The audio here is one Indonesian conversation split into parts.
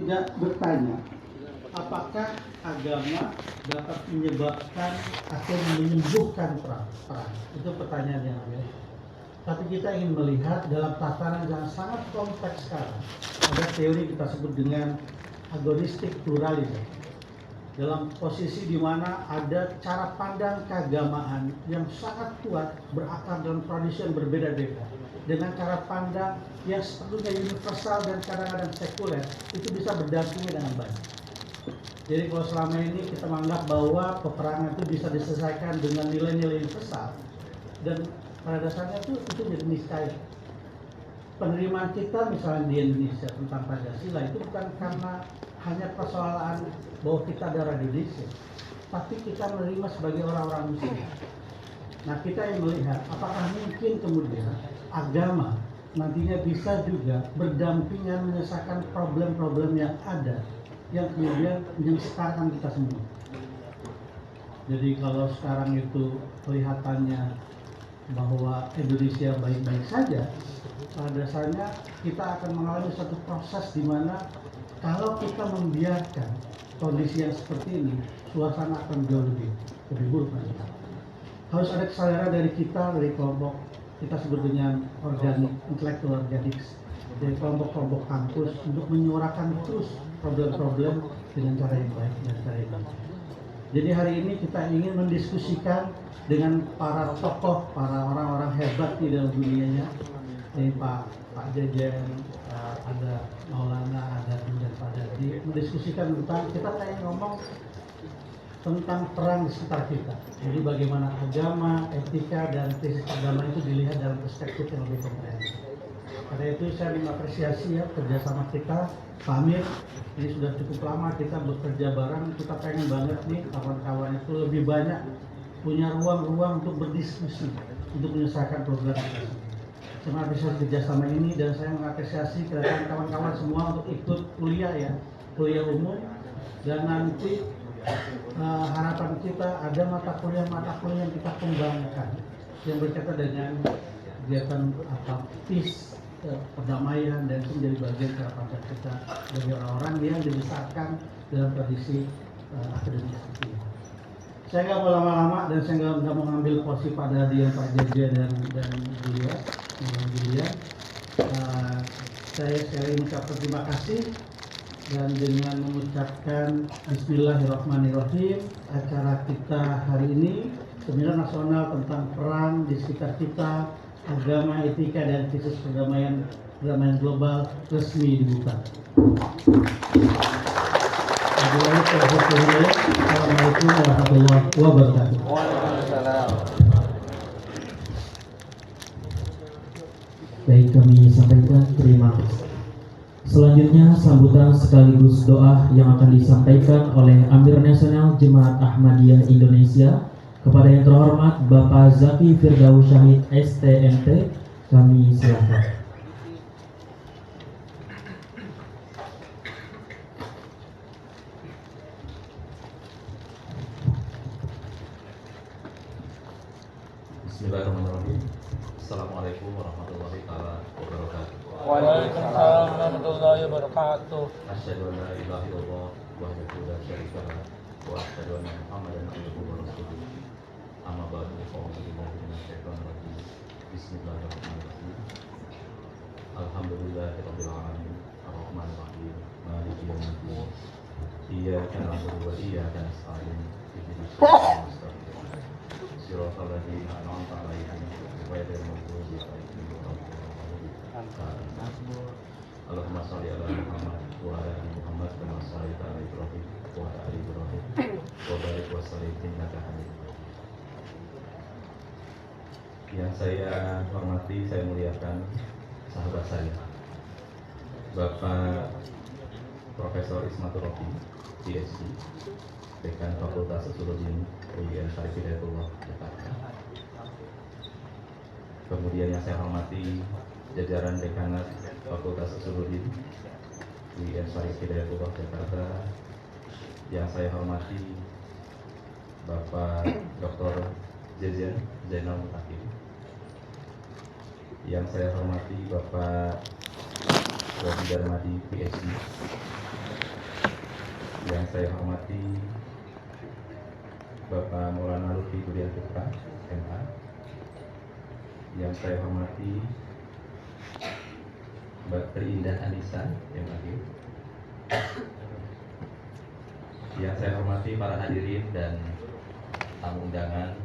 juga bertanya, apakah agama dapat menyebabkan atau menyembuhkan perang? Itu pertanyaan yang ada. Tapi kita ingin melihat dalam tatanan yang sangat kompleks sekarang. Ada teori kita sebut dengan agonistik pluralisme. Dalam posisi di mana ada cara pandang keagamaan yang sangat kuat berakar dalam tradisi yang berbeda-beda dengan cara pandang yang sepenuhnya universal dan kadang-kadang sekuler, itu bisa berdampingan dengan baik. Jadi kalau selama ini kita menganggap bahwa peperangan itu bisa diselesaikan dengan nilai-nilai universal, dan pada dasarnya itu jadi niscaya. Penerimaan kita misalnya di Indonesia tentang Pancasila itu bukan karena hanya persoalan bahwa kita darah Indonesia, tapi kita menerima sebagai orang-orang Muslim. Nah, kita yang melihat apakah mungkin kemudian agama nantinya bisa juga berdampingan menyelesaikan problem-problem yang ada yang kemudian menyengsarakan kita semua. Jadi kalau sekarang itu kelihatannya bahwa Indonesia baik-baik saja, pada dasarnya kita akan mengalami satu proses di mana kalau kita membiarkan kondisi yang seperti ini, suasana akan jauh lebih buruk lagi. Harus ada kesadaran dari kita, dari kelompok kita sebut dengan organik, intellectual organik, dari kelompok-kelompok kampus untuk menyuarakan terus problem-problem dengan cara yang baik dan cara yang baik. Jadi hari ini kita ingin mendiskusikan dengan para tokoh, para orang-orang hebat di dalam dunianya. Ini Pak Jejen, ada Maulana, ada kemudian Pak Dadi, mendiskusikan tentang, kita pengen ngomong tentang perang di sekitar kita. Jadi bagaimana agama, etika, dan krisis agama itu dilihat dalam perspektif yang lebih komprehensif. Karena itu saya mengapresiasi ya kerjasama kita, Pak Amir. Ini sudah cukup lama kita bekerja bareng, kita pengen banget nih kawan-kawan itu lebih banyak punya ruang-ruang untuk berdiskusi, untuk menyelesaikan program kita. Saya mengapresiasi kerjasama ini dan saya mengapresiasi kedatangan kawan-kawan semua untuk ikut kuliah ya, kuliah umum, dan nanti harapan kita ada mata kuliah yang kita kembangkan yang berkaitan dengan kegiatan peace, perdamaian, dan itu menjadi bagian harapan kita bagi orang-orang yang dibesarkan dalam tradisi akademik seperti ini. Saya nggak mau lama-lama dan saya nggak mau ngambil porsi Pak Dadi, Pak Jeje dan Julia. Saya sekali mengucapkan terima kasih dan dengan mengucapkan Bismillahirrahmanirrahim, acara kita hari ini Seminar Nasional tentang perang di sekitar kita, agama, etika, dan krisis perdamaian global resmi dibuka. Assalamualaikum warahmatullahi wabarakatuh. Waalaikumsalam. Baik, kami sampaikan terima kasih. Selanjutnya sambutan sekaligus doa yang akan disampaikan oleh Amir Nasional Jemaat Ahmadiyah Indonesia kepada yang terhormat Bapak Zaki Firdaus Syahid STMT. Kami silakan. Bismillahirrahmanirrahim. Assalamualaikum warahmatullahi wabarakatuh. Waalaikumsalam warahmatullahi wabarakatuh. Asyhadu an la ilaha illallah wahdahu la syarika lah wa asyhadu anna Muhammadan abduhu wa rasuluh. Amma ba'du, fa'udzu billahi minasyaitonir rajim. Bismillahirrahmanirrahim. Alhamdulillahirabbil alamin, arrahmanir rahim, maliki yaumiddin. Iyyaka na'budu wa iyyaka nasta'in. Ihdinas siratal mustaqim. Siratal ladzina an'amta 'alaihim ghairil maghdubi 'alaihim waladdallin. Allahumma shalli ala Muhammad wa ala ali Muhammad kama shallaita ala Ibrahim wa ala ali Ibrahim wa barik wa sallim innaka Hamidum Majid. Yang saya hormati, saya muliakan sahabat saya Bapak Profesor Ismatur Rofi, PhD, Dekan Fakultas Usuluddin UIN Syarif Hidayatullah, Jakarta. Kemudian yang saya hormati jajaran Dekanat Fakultas Usuluddin UIN Syarif Hidayatullah, Jakarta. Yang saya hormati Bapak Dr. Jejen Zainal Mutakin. Yang saya hormati Bapak Dodi Darmadi, PhD, saya hormati Bapak Maulana Lutfi Kuliah Putra, MA. Yang saya hormati Mbak Trindah Anissa, MAG. Yang saya hormati para hadirin dan tamu undangan,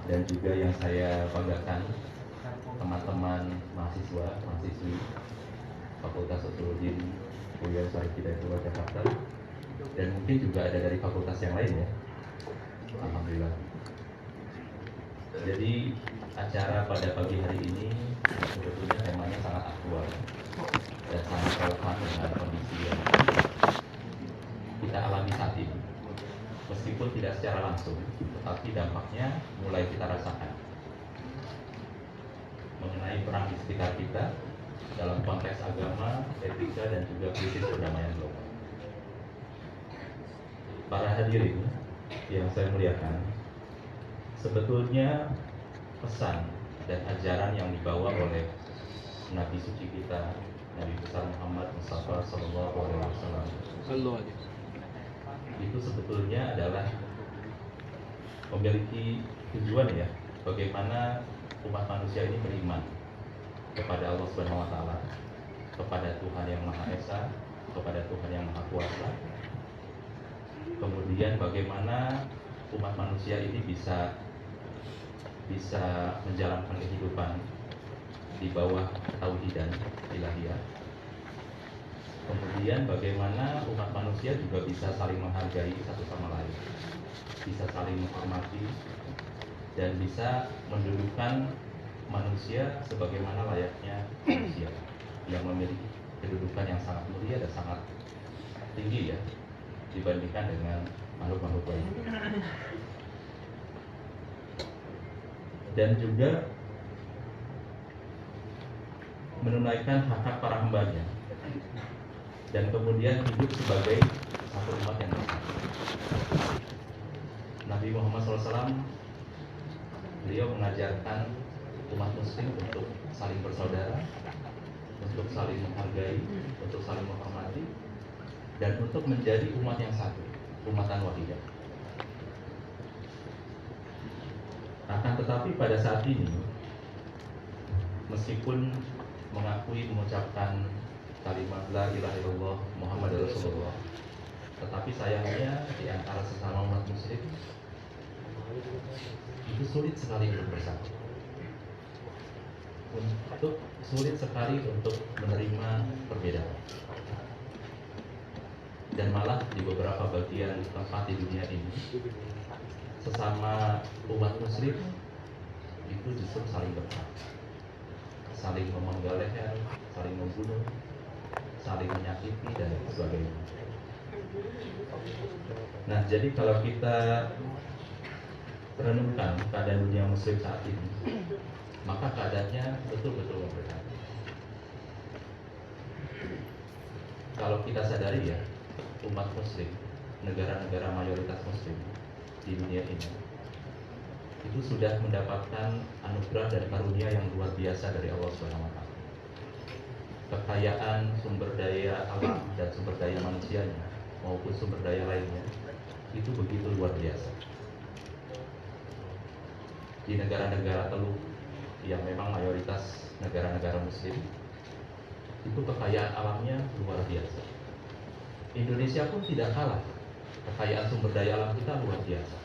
dan juga yang saya banggakan teman-teman mahasiswa, mahasiswi Fakultas Sosiologi UIN Syarif Hidayatullah Jakarta, dan mungkin juga ada dari fakultas yang lain ya. Alhamdulillah. Jadi acara pada pagi hari ini sebetulnya temanya sangat aktual dan sangat relevan dengan kondisi yang kita alami saat ini. Meskipun tidak secara langsung, tetapi dampaknya mulai kita rasakan mengenai perang di sekitar kita dalam konteks agama, etika, dan juga krisis perdamaian global. Para hadirin yang saya muliakan, sebetulnya pesan dan ajaran yang dibawa oleh Nabi suci kita, Nabi besar Muhammad Mustafa Sallallahu Alaihi Wasallam, itu sebetulnya adalah memiliki tujuan ya, bagaimana umat manusia ini beriman kepada Allah Subhanahu Wa Taala, kepada Tuhan yang Maha Esa, kepada Tuhan yang Maha Kuasa. Kemudian bagaimana umat manusia ini bisa menjalankan kehidupan di bawah tauhidan ilahiyah. Kemudian bagaimana umat manusia juga bisa saling menghargai satu sama lain, bisa saling menghormati, dan bisa mendudukan manusia sebagaimana layaknya manusia yang memiliki kedudukan yang sangat mulia dan sangat tinggi ya dibandingkan dengan makhluk-makhluk lain. Dan juga menunaikan hak-hak para hambanya, dan kemudian hidup sebagai satu umat yang bersatu. Nabi Muhammad SAW, beliau mengajarkan umat muslim untuk saling bersaudara, untuk saling menghargai, untuk saling menghormati, dan untuk menjadi umat yang satu, umatan wahidah. Akan tetapi pada saat ini, meskipun mengakui mengucapkan kalimat la ilaha illallah Muhammad Rasulullah, tetapi sayangnya di antara sesama umat muslim itu sulit sekali untuk bersatu, sulit sekali untuk menerima perbedaan. Dan malah di beberapa bagian tempat di dunia ini, sesama umat muslim itu justru saling berperang, saling memenggal leher, saling membunuh, saling menyakiti, dan sebagainya. Nah, jadi kalau kita renungkan keadaan dunia muslim saat ini, maka keadaannya betul-betul memprihatinkan. Kalau kita sadari ya, umat muslim, negara-negara mayoritas muslim di dunia ini itu sudah mendapatkan anugerah dan karunia yang luar biasa dari Allah Subhanahu wa Ta'ala. Kekayaan sumber daya alam dan sumber daya manusianya maupun sumber daya lainnya itu begitu luar biasa. Di negara-negara teluk yang memang mayoritas negara-negara muslim, itu kekayaan alamnya luar biasa. Indonesia pun tidak kalah, kekayaan sumber daya alam kita luar biasa.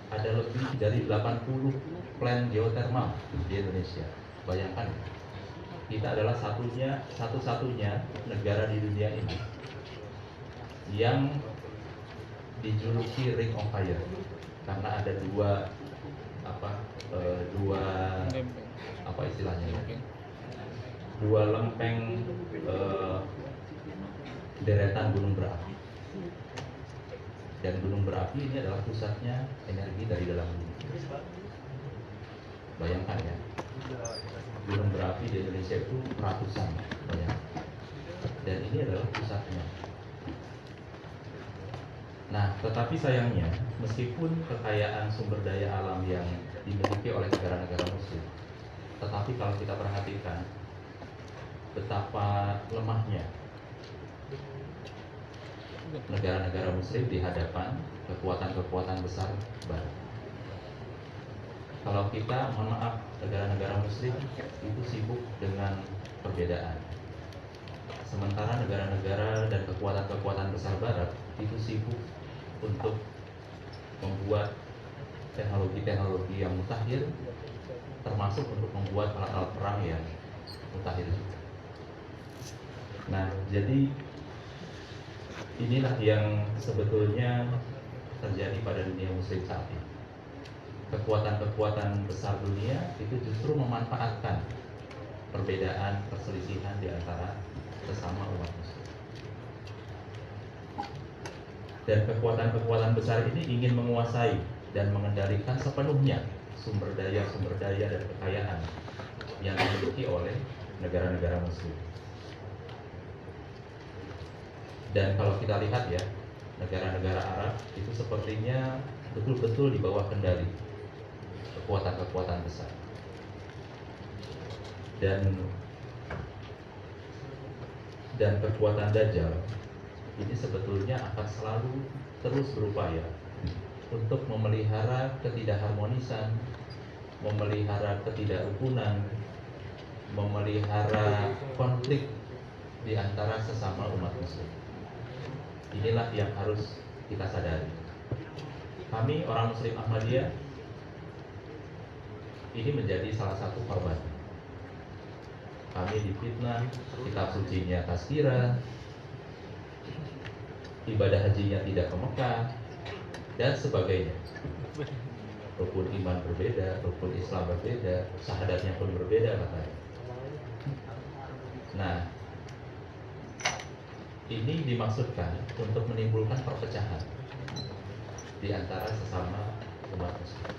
Ada lebih dari 80 plant geothermal di Indonesia. Bayangkan, kita adalah satu-satunya negara di dunia ini yang dijuluki Ring of Fire karena ada dua lempeng deretan gunung berapi, dan gunung berapi ini adalah pusatnya energi dari dalam bumi. Bayangkan ya, gunung berapi di Indonesia itu ratusan, bayangkan, dan ini adalah pusatnya. Nah, tetapi sayangnya, meskipun kekayaan sumber daya alam yang dimiliki oleh negara-negara muslim, tetapi kalau kita perhatikan betapa lemahnya negara-negara muslim di hadapan kekuatan-kekuatan besar barat. Kalau kita, mohon maaf, negara-negara muslim itu sibuk dengan perbedaan, sementara negara-negara dan kekuatan-kekuatan besar barat itu sibuk untuk membuat teknologi-teknologi yang mutakhir, termasuk untuk membuat alat-alat perang yang mutakhir juga. Nah, jadi inilah yang sebetulnya terjadi pada dunia muslim saat ini. Kekuatan-kekuatan besar dunia itu justru memanfaatkan perbedaan, perselisihan di antara sesama umat muslim. Dan kekuatan-kekuatan besar ini ingin menguasai dan mengendalikan sepenuhnya sumber daya dan kekayaan yang dimiliki oleh negara-negara muslim. Dan kalau kita lihat ya, negara-negara Arab itu sepertinya betul-betul di bawah kendali kekuatan-kekuatan besar. Dan kekuatan Dajjal ini sebetulnya akan selalu terus berupaya untuk memelihara ketidakharmonisan, memelihara ketidakrukunan, memelihara konflik di antara sesama umat muslim. Inilah yang harus kita sadari. Kami orang Muslim Ahmadiyah ini menjadi salah satu korban. Kami difitnah, kitab sucinya Tazkirah, ibadah hajinya tidak ke Mekah, dan sebagainya. Rukun iman berbeda, rukun Islam berbeda, syahadatnya pun berbeda katanya. Nah, ini dimaksudkan untuk menimbulkan perpecahan di antara sesama umat Muslim.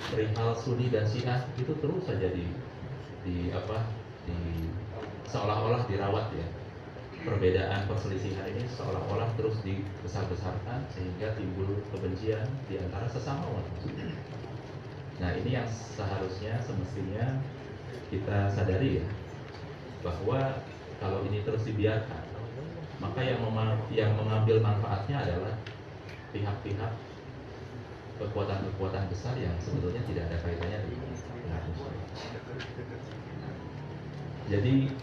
Perihal Sunni dan Syiah itu terus saja seolah-olah dirawat ya. Perbedaan, perselisihan ini seolah-olah terus dibesar-besarkan sehingga timbul kebencian di antara sesama umat Muslim. Nah, ini yang seharusnya semestinya kita sadari ya, bahwa kalau ini terus dibiarkan, maka yang mengambil manfaatnya adalah pihak-pihak kekuatan-kekuatan besar yang sebetulnya tidak ada kaitannya dengan umat Muslim. Jadi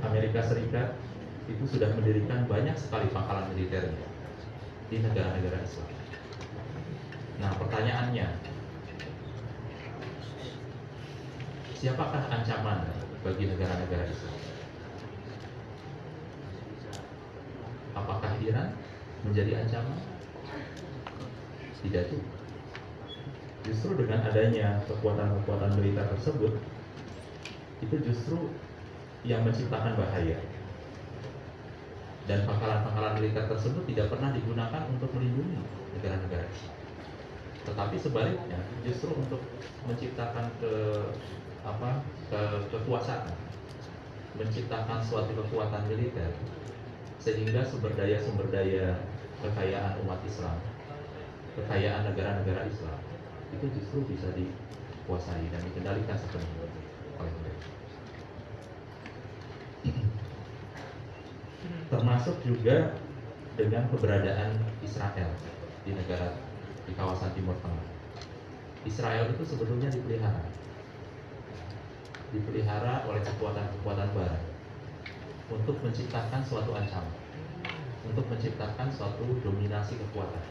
Amerika Serikat itu sudah mendirikan banyak sekali pangkalan militernya di negara-negara Islam. Nah, pertanyaannya, siapakah ancaman bagi negara-negara Islam? Apakah Iran menjadi ancaman? Tidak juga. Justru dengan adanya kekuatan-kekuatan militer tersebut, itu justru yang menciptakan bahaya. Dan pangkalan-pangkalan militer tersebut tidak pernah digunakan untuk melindungi negara-negara Islam, tetapi sebaliknya justru untuk menciptakan kekuasaan, menciptakan suatu kekuatan militer, sehingga sumber daya kekayaan umat Islam, kekayaan negara-negara Islam itu justru bisa dikuasai dan dikendalikan sepenuhnya oleh mereka. Termasuk juga dengan keberadaan Israel di kawasan Timur Tengah. Israel itu sebetulnya dipelihara oleh kekuatan-kekuatan Barat untuk menciptakan suatu ancaman, untuk menciptakan suatu dominasi kekuatan.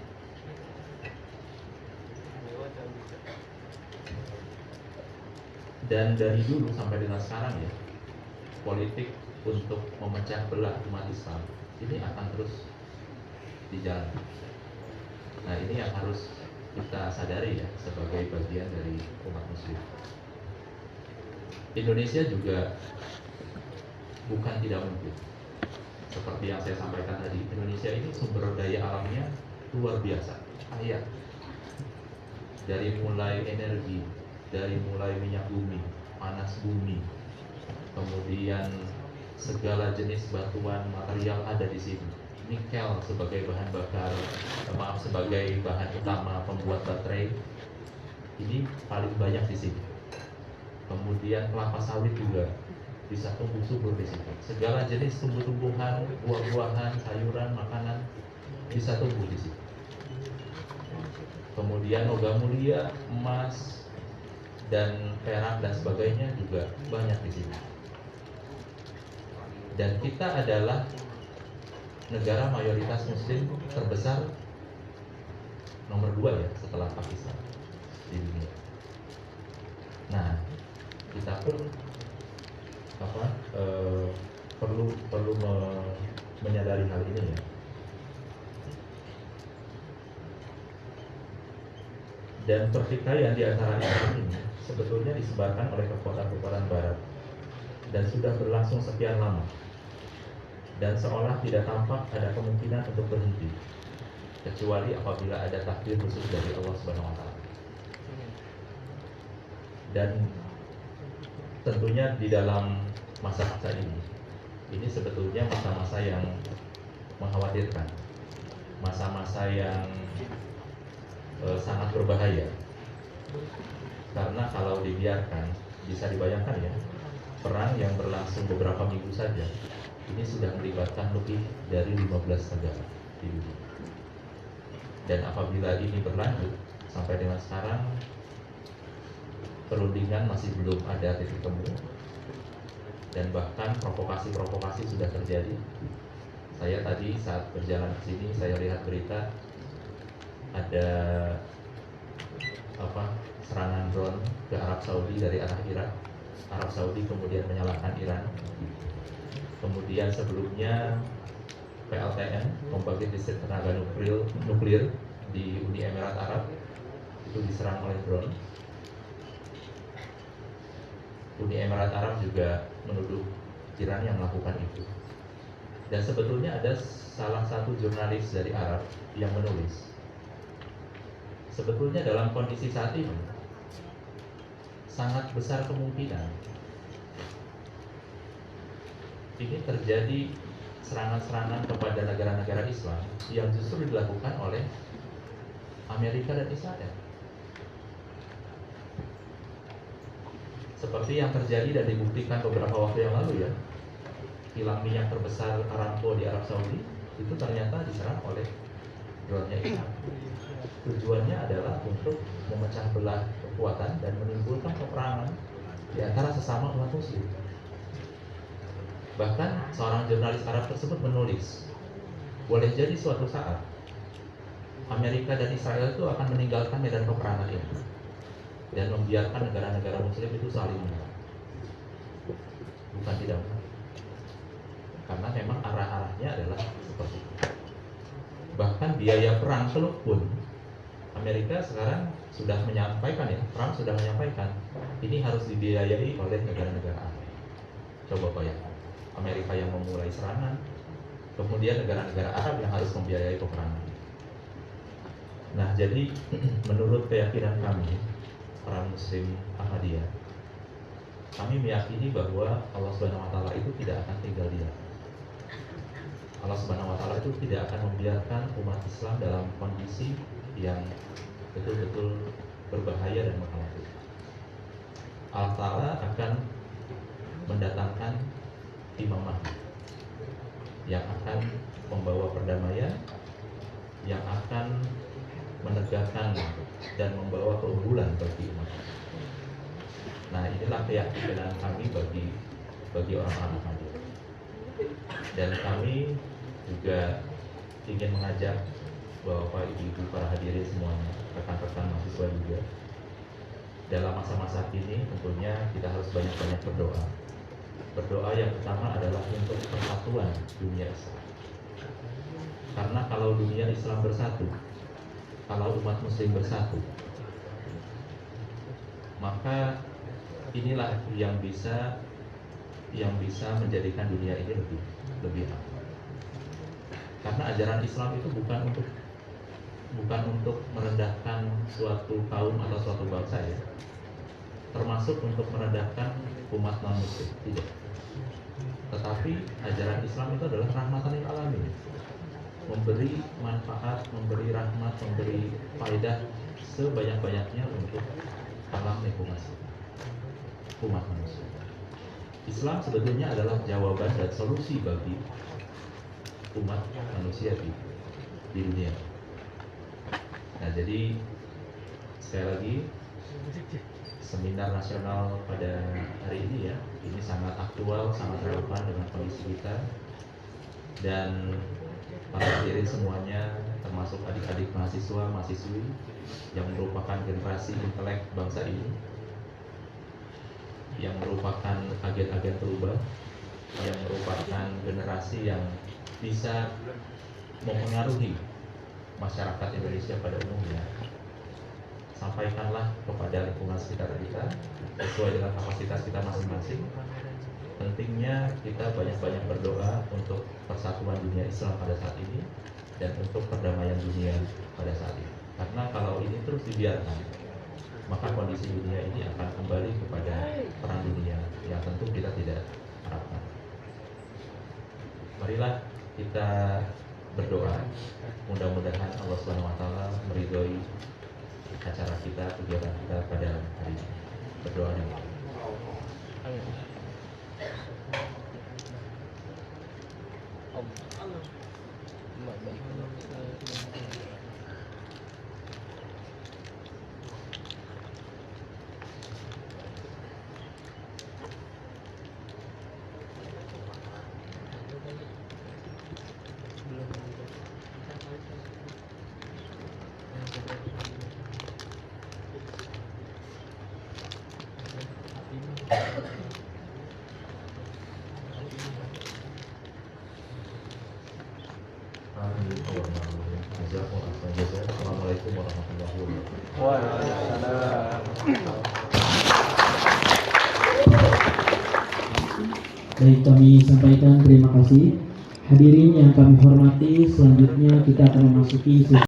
Dan dari dulu sampai dengan sekarang ya, politik untuk memecah belah umat Islam ini akan terus dijalankan. Nah, ini yang harus kita sadari ya, sebagai bagian dari umat Muslim. Indonesia juga bukan tidak mungkin. Seperti yang saya sampaikan tadi, Indonesia ini sumber daya alamnya luar biasa, kaya. Dari mulai energi, dari mulai minyak bumi, panas bumi, kemudian segala jenis batuan material ada di sini. Nikel sebagai bahan bakar, sebagai bahan utama pembuat baterai, ini paling banyak di sini. Kemudian kelapa sawit juga bisa tumbuh subur di situ. Segala jenis tumbuh-tumbuhan, buah-buahan, sayuran, makanan bisa tumbuh di situ. Kemudian logam mulia, emas, dan perak dan sebagainya juga banyak di sini. Dan kita adalah negara mayoritas muslim terbesar nomor 2 ya setelah Pakistan di dunia. Nah, kita pun perlu menyadari hal ini ya. Dan pertikaian di antara Islam ini sebetulnya disebarkan oleh kekuatan-kekuatan Barat dan sudah berlangsung sekian lama, dan seolah tidak tampak ada kemungkinan untuk berhenti kecuali apabila ada takdir khusus dari Allah Subhanahu wa taala. Dan tentunya di dalam masa-masa ini sebetulnya masa-masa yang mengkhawatirkan, masa-masa yang sangat berbahaya. Karena kalau dibiarkan, bisa dibayangkan ya, perang yang berlangsung beberapa minggu saja ini sudah melibatkan lebih dari 15 negara di dunia. Dan apabila ini berlanjut sampai dengan sekarang, perundingan masih belum ada titik temu, dan bahkan provokasi-provokasi sudah terjadi. Saya tadi saat berjalan ke sini, saya lihat berita ada serangan drone ke Arab Saudi dari arah Irak. Arab Saudi kemudian menyalahkan Iran. Kemudian sebelumnya PLTN, pembangkit listrik tenaga nuklir di Uni Emirat Arab, itu diserang oleh drone. Uni Emirat Arab juga menuduh Iran yang melakukan itu. Dan sebetulnya ada salah satu jurnalis dari Arab yang menulis, sebetulnya dalam kondisi saat ini sangat besar kemungkinan ini terjadi serangan-serangan kepada negara-negara Islam yang justru dilakukan oleh Amerika dan Israel. Seperti yang terjadi dan dibuktikan beberapa waktu yang lalu ya, kilang minyak terbesar Aramco di Arab Saudi itu ternyata diserang oleh drone-nya Iran. Tujuannya adalah untuk memecah belah kekuatan dan menimbulkan peperangan di antara sesama umat muslim. Bahkan seorang jurnalis Arab tersebut menulis, boleh jadi suatu saat Amerika dan Israel itu akan meninggalkan medan peperangan ini dan membiarkan negara-negara muslim itu saling menyerang. Bukan tidak benar, karena memang arah-arahnya adalah seperti itu. Bahkan biaya perang teluk pun Amerika sekarang sudah menyampaikan ya, Trump sudah menyampaikan ini harus dibiayai oleh negara-negara Arab. Coba bayangkan, Amerika yang memulai serangan, kemudian negara-negara Arab yang harus membiayai peperangan. Nah, jadi menurut keyakinan kami, para Muslim Ahmadiyah, kami meyakini bahwa Allah Subhanahu wa taala itu tidak akan tinggal diam. Allah Subhanahu wa taala itu tidak akan membiarkan umat Islam dalam kondisi yang betul-betul berbahaya dan mengkhawatirkan. Allah Ta'ala akan mendatangkan Imam Mahdi yang akan membawa perdamaian, yang akan menegakkan dan membawa keunggulan bagi umat. Nah, inilah keyakinan kami bagi orang-orang Ahmadiyah. Dan kami juga ingin mengajak Bapak, Ibu, para hadirin semuanya, rekan-rekan mahasiswa juga, dalam masa-masa ini tentunya kita harus banyak-banyak berdoa. Berdoa yang pertama adalah untuk persatuan dunia Islam. Karena kalau dunia Islam bersatu, kalau umat muslim bersatu, maka inilah yang bisa menjadikan dunia ini lebih aman. Karena ajaran Islam itu bukan untuk merendahkan suatu kaum atau suatu bangsa ya, termasuk untuk merendahkan umat non-muslim, tidak. Tetapi ajaran Islam itu adalah rahmatan lil alamin, memberi manfaat, memberi rahmat, memberi faedah sebanyak-banyaknya untuk alam lingkungan umat manusia. Islam sebetulnya adalah jawaban dan solusi bagi umat manusia di dunia. Nah, jadi sekali lagi seminar nasional pada hari ini ya, ini sangat aktual, sangat relevan dengan kondisi kita. Dan para hadirin semuanya, termasuk adik-adik mahasiswa, mahasiswi yang merupakan generasi intelek bangsa ini, yang merupakan agen-agen perubahan, yang merupakan generasi yang bisa mempengaruhi masyarakat Indonesia pada umumnya. Sampaikanlah kepada lingkungan sekitar kita sesuai dengan kapasitas kita masing-masing. Pentingnya kita banyak-banyak berdoa untuk persatuan dunia Islam pada saat ini dan untuk perdamaian dunia pada saat ini. Karena kalau ini terus dibiarkan, maka kondisi dunia ini akan kembali kepada perang dunia yang tentu kita tidak harapkan. Marilah kita berdoa, mudah-mudahan Allah SWT meridhoi acara kita, kegiatan kita pada hari ini. Berdoa dulu. Assalamualaikum warahmatullahi wabarakatuh. Waalaikumsalam. Baik, kami sampaikan terima kasih. Hadirin yang kami hormati, selanjutnya kita akan memasuki